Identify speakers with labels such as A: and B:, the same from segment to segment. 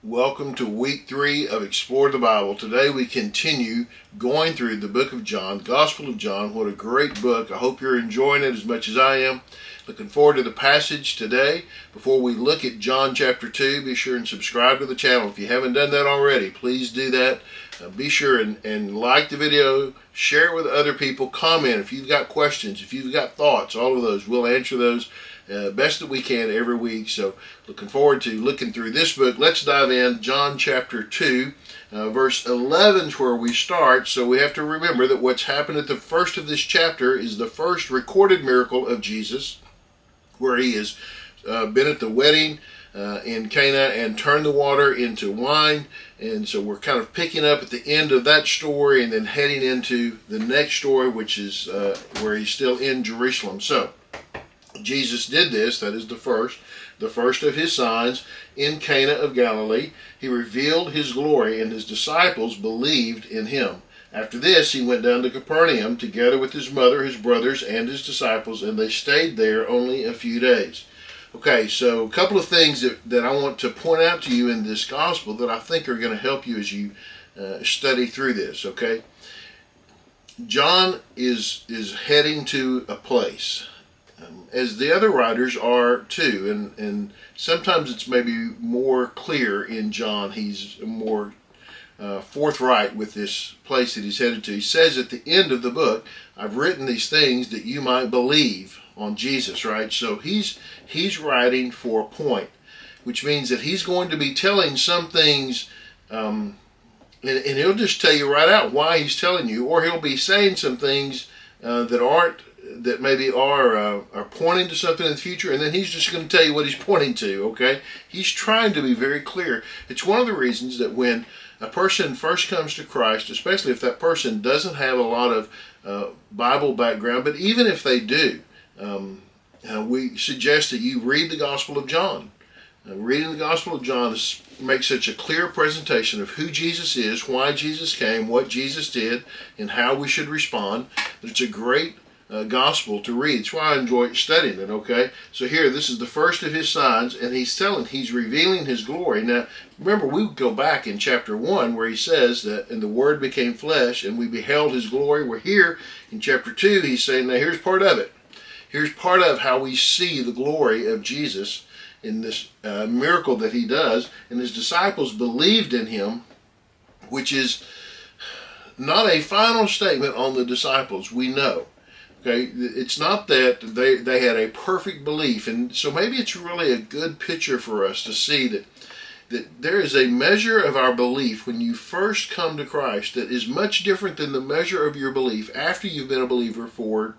A: Welcome to week 3 of Explore the Bible. Today we continue going through the book of John, Gospel of John. What a great book. I hope you're enjoying it as much as I am. Looking forward to the passage today. Before we look at John chapter 2, be sure and subscribe to the channel. If you haven't done that already, please do that. Be sure and like the video, share it with other people, comment if you've got questions, if you've got thoughts, all of those. We'll answer those best that we can every week. So looking forward to looking through this book. Let's dive in. John chapter 2, verse 11 is where we start. So we have to remember that what's happened at the first of this chapter is the first recorded miracle of Jesus, where he has been at the wedding in Cana and turned the water into wine. And so we're kind of picking up at the end of that story and then heading into the next story, which is where he's still in Jerusalem. So Jesus did this, that is the first of his signs in Cana of Galilee. He revealed his glory, and his disciples believed in him. After this, he went down to Capernaum together with his mother, his brothers, and his disciples, and they stayed there only a few days. Okay, so a couple of things that I want to point out to you in this gospel that I think are going to help you as you study through this, okay? John is heading to a place, as the other writers are too, and sometimes it's maybe more clear in John. He's more forthright with this place that he's headed to. He says at the end of the book, I've written these things that you might believe on Jesus, right? So he's writing for a point, which means that he's going to be telling some things, and he'll just tell you right out why he's telling you, or he'll be saying some things that maybe are pointing to something in the future, and then he's just going to tell you what he's pointing to, okay? He's trying to be very clear. It's one of the reasons that when a person first comes to Christ, especially if that person doesn't have a lot of Bible background, but even if they do, we suggest that you read the Gospel of John. Reading the Gospel of John makes such a clear presentation of who Jesus is, why Jesus came, what Jesus did, and how we should respond. It's a great gospel to read. That's why I enjoy studying it, okay? So here, this is the first of his signs, and he's revealing his glory. Now, remember, we go back in chapter 1 where he says that, and the Word became flesh, and we beheld his glory. We're here in chapter 2, he's saying, now here's part of it. Here's part of how we see the glory of Jesus in this miracle that he does, and his disciples believed in him, which is not a final statement on the disciples, we know. Okay, it's not that they had a perfect belief, and so maybe it's really a good picture for us to see that there is a measure of our belief when you first come to Christ that is much different than the measure of your belief after you've been a believer for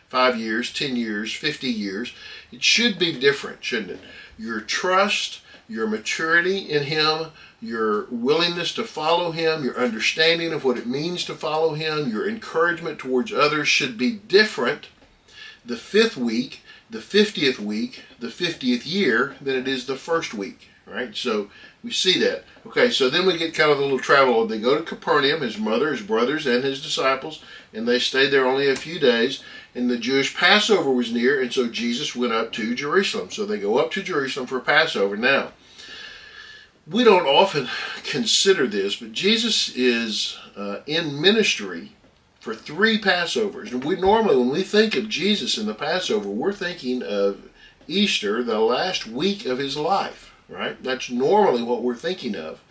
A: 5 years, 10 years, 50 years. It should be different, shouldn't it? Your trust, your maturity in him, your willingness to follow him, your understanding of what it means to follow him, your encouragement towards others should be different the 5th week, the 50th week, the 50th year than it is the first week, right? So we see that. Okay, so then we get kind of a little travel. They go to Capernaum, his mother, his brothers, and his disciples, and they stayed there only a few days. And the Jewish Passover was near, and so Jesus went up to Jerusalem. So they go up to Jerusalem for Passover. Now, we don't often consider this, but Jesus is in ministry for 3 Passovers. And we normally, when we think of Jesus in the Passover, we're thinking of Easter, the last week of his life, right? That's normally what we're thinking of.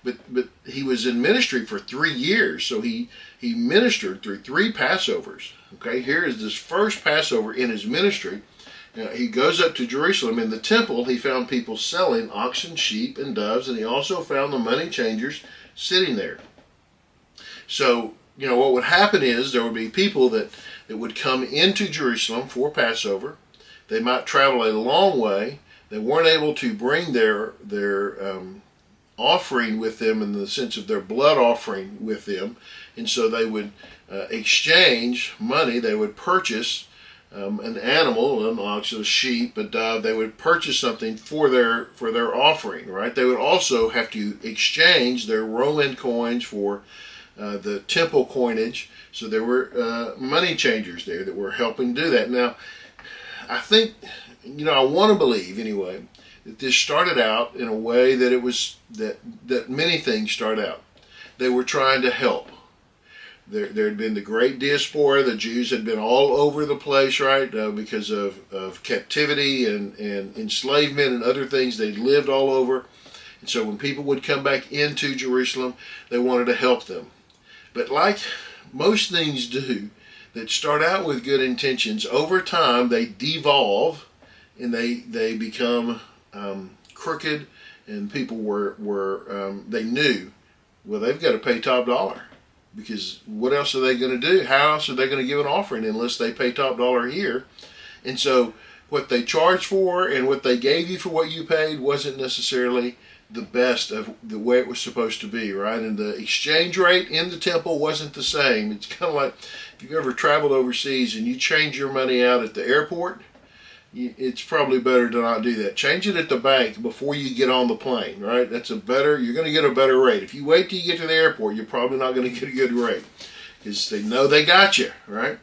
A: But he was in ministry for 3 years, so he ministered through 3 Passovers. Okay, here is this first Passover in his ministry. He goes up to Jerusalem. In the temple, he found people selling oxen, sheep, and doves, and he also found the money changers sitting there. So, what would happen is there would be people that would come into Jerusalem for Passover. They might travel a long way. They weren't able to bring their offering with them in the sense of their blood offering with them, and so they would exchange money. They would purchase an animal, an ox, a sheep, a dove. They would purchase something for their offering, right? They would also have to exchange their Roman coins for the temple coinage. So there were money changers there that were helping do that. Now, I think, I want to believe anyway, that this started out in a way that it was that many things start out. They were trying to help. There had been the great diaspora. The Jews had been all over the place, right, because of captivity and enslavement and other things. They'd lived all over. And so when people would come back into Jerusalem, they wanted to help them. But like most things do that start out with good intentions, over time they devolve and they become crooked, and people they knew, well, they've got to pay top dollar, because what else are they going to do? How else are they going to give an offering unless they pay top dollar here? And so what they charged for and what they gave you for what you paid wasn't necessarily the best of the way it was supposed to be, right? And the exchange rate in the temple wasn't the same. It's kind of like if you've ever traveled overseas and you change your money out at the airport, it's probably better to not do that. Change it at the bank before you get on the plane, right? You're going to get a better rate. If you wait till you get to the airport, you're probably not going to get a good rate, because they know they got you, right?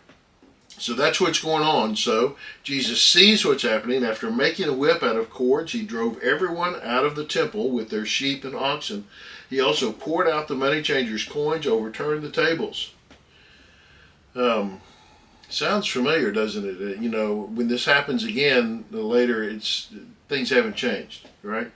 A: So that's what's going on. So Jesus sees what's happening. After making a whip out of cords, he drove everyone out of the temple with their sheep and oxen. He also poured out the money changers' coins, overturned the tables. Sounds familiar, doesn't it? When this happens again later, things haven't changed, right?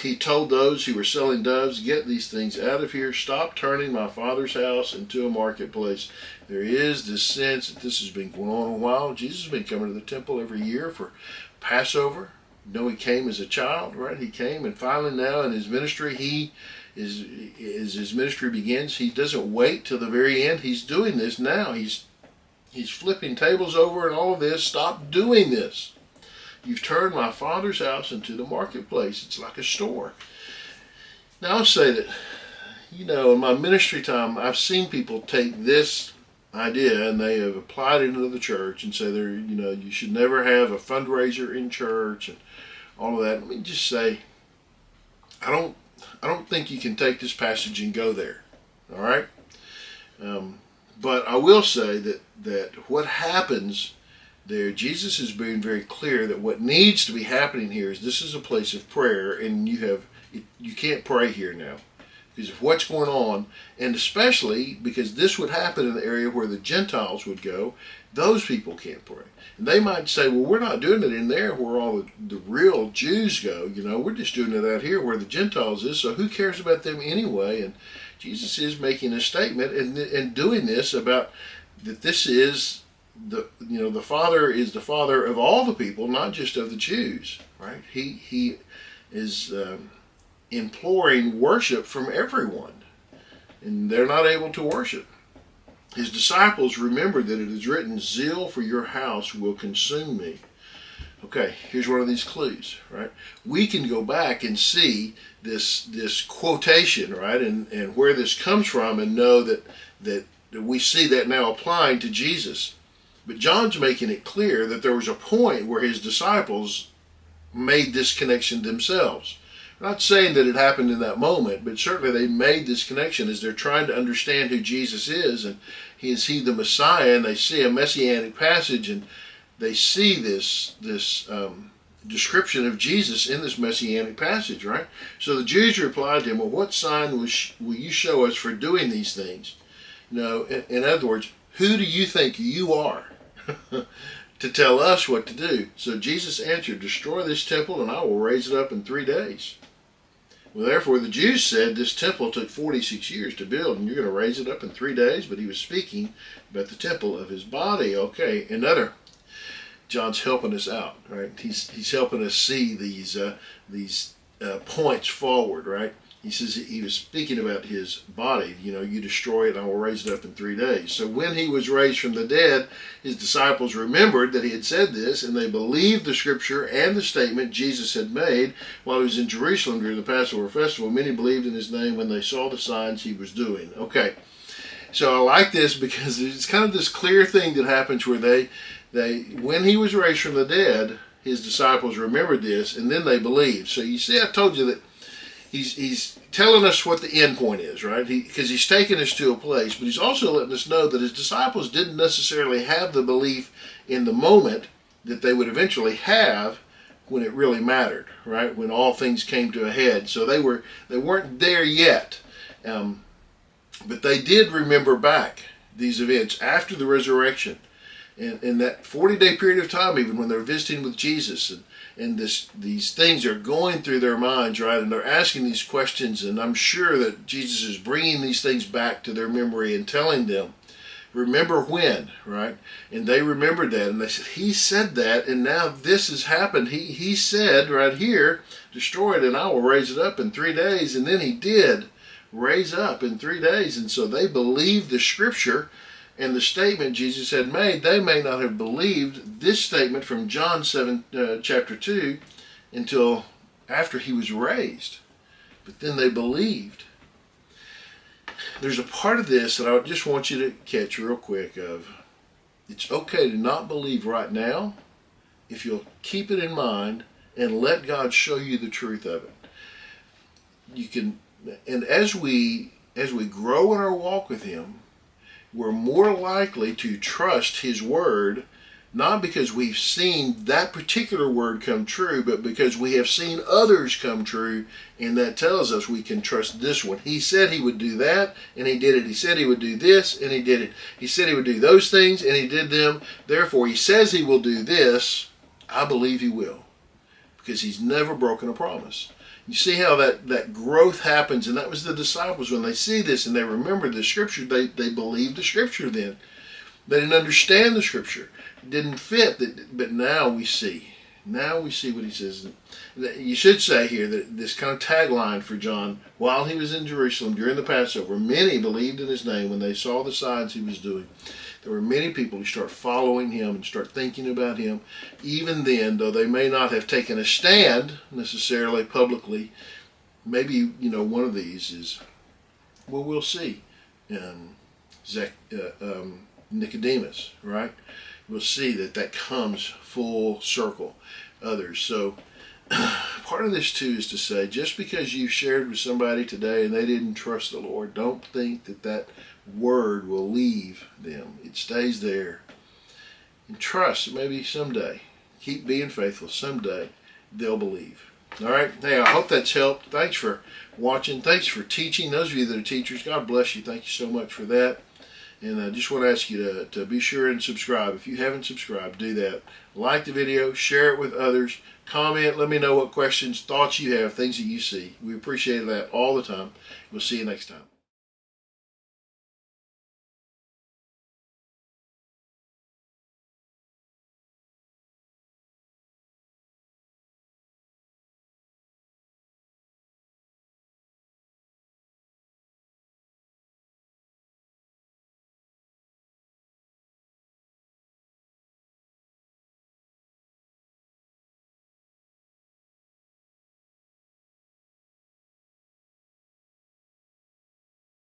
A: He told those who were selling doves, "Get these things out of here. Stop turning my Father's house into a marketplace." There is this sense that this has been going on a while. Jesus has been coming to the temple every year for Passover. He came as a child, right? He came, and finally now in his ministry, as his ministry begins, he doesn't wait till the very end. He's doing this now. He's flipping tables over and all of this. Stop doing this. You've turned my Father's house into the marketplace. It's like a store. Now I'll say that, in my ministry time, I've seen people take this idea and they have applied it into the church and say you should never have a fundraiser in church and all of that. Let me just say, I don't think you can take this passage and go there. All right? But I will say that what happens there, Jesus is being very clear that what needs to be happening here is this is a place of prayer, and you can't pray here now because of what's going on, and especially because this would happen in the area where the Gentiles would go. Those people can't pray. And they might say, well, we're not doing it in there where all the real Jews go. We're just doing it out here where the Gentiles is, so who cares about them anyway? And Jesus is making a statement and doing this about that this is the Father is the Father of all the people, not just of the Jews, right? He is imploring worship from everyone, and they're not able to worship. His disciples remembered that it is written, "Zeal for your house will consume me." Okay, here's one of these clues, right? We can go back and see this quotation, right, and where this comes from, and know that we see that now applying to Jesus. But John's making it clear that there was a point where his disciples made this connection themselves. I'm not saying that it happened in that moment, but certainly they made this connection as they're trying to understand who Jesus is, and is he the Messiah, and they see a messianic passage, and they see this description of Jesus in this messianic passage, right? So the Jews replied to him, "Well, what sign will you show us for doing these things?" In other words, who do you think you are to tell us what to do? So Jesus answered, "Destroy this temple, and I will raise it up in 3 days." Well, therefore the Jews said, "This temple took 46 years to build, and you're going to raise it up in 3 days?" But he was speaking about the temple of his body. Okay, John's helping us out, right? He's helping us see these points forward, right? He says he was speaking about his body. You destroy it and I will raise it up in 3 days. So when he was raised from the dead, his disciples remembered that he had said this, and they believed the scripture and the statement Jesus had made while he was in Jerusalem during the Passover festival. Many believed in his name when they saw the signs he was doing. Okay, so I like this because it's kind of this clear thing that happens where when he was raised from the dead, his disciples remembered this, and then they believed. So you see, I told you that He's telling us what the end point is, right? Because he's taking us to a place, but he's also letting us know that his disciples didn't necessarily have the belief in the moment that they would eventually have when it really mattered, right? When all things came to a head. So they weren't there yet. But they did remember back these events after the resurrection. And in that 40-day period of time, even when they're visiting with Jesus, and these things are going through their minds, right? And they're asking these questions, and I'm sure that Jesus is bringing these things back to their memory and telling them, remember when, right? And they remembered that, and they said, he said that, and now this has happened. He said right here, destroy it, and I will raise it up in 3 days. And then he did raise up in 3 days. And so they believed the scripture and the statement Jesus had made. They may not have believed this statement from John chapter 2 until after he was raised. But then they believed. There's a part of this that I just want you to catch real quick of. It's okay to not believe right now if you'll keep it in mind and let God show you the truth of it. You can, and as we grow in our walk with him, we're more likely to trust his word, not because we've seen that particular word come true, but because we have seen others come true, and that tells us we can trust this one. He said he would do that, and he did it. He said he would do this, and he did it. He said he would do those things, and he did them. Therefore, he says he will do this. I believe he will, because he's never broken a promise. You see how that growth happens, and that was the disciples. When they see this and they remember the scripture, they believed the scripture then. They didn't understand the scripture. It didn't fit, but now we see. Now we see what he says. You should say here that this kind of tagline for John, while he was in Jerusalem during the Passover, many believed in his name when they saw the signs he was doing. There were many people who start following him and start thinking about him. Even then, though they may not have taken a stand necessarily publicly, maybe, one of these is, well, we'll see. Nicodemus, right? We'll see that comes full circle. Others. So part of this too is to say, just because you've shared with somebody today and they didn't trust the Lord, don't think that word will leave them. It stays there. And trust, maybe someday, keep being faithful, someday they'll believe. All right. Hey, I hope that's helped. Thanks for watching. Thanks for teaching. Those of you that are teachers, God bless you. Thank you so much for that. And I just want to ask you to be sure and subscribe. If you haven't subscribed, do that. Like the video, share it with others, comment, let me know what questions, thoughts you have, things that you see. We appreciate that all the time. We'll see you next time.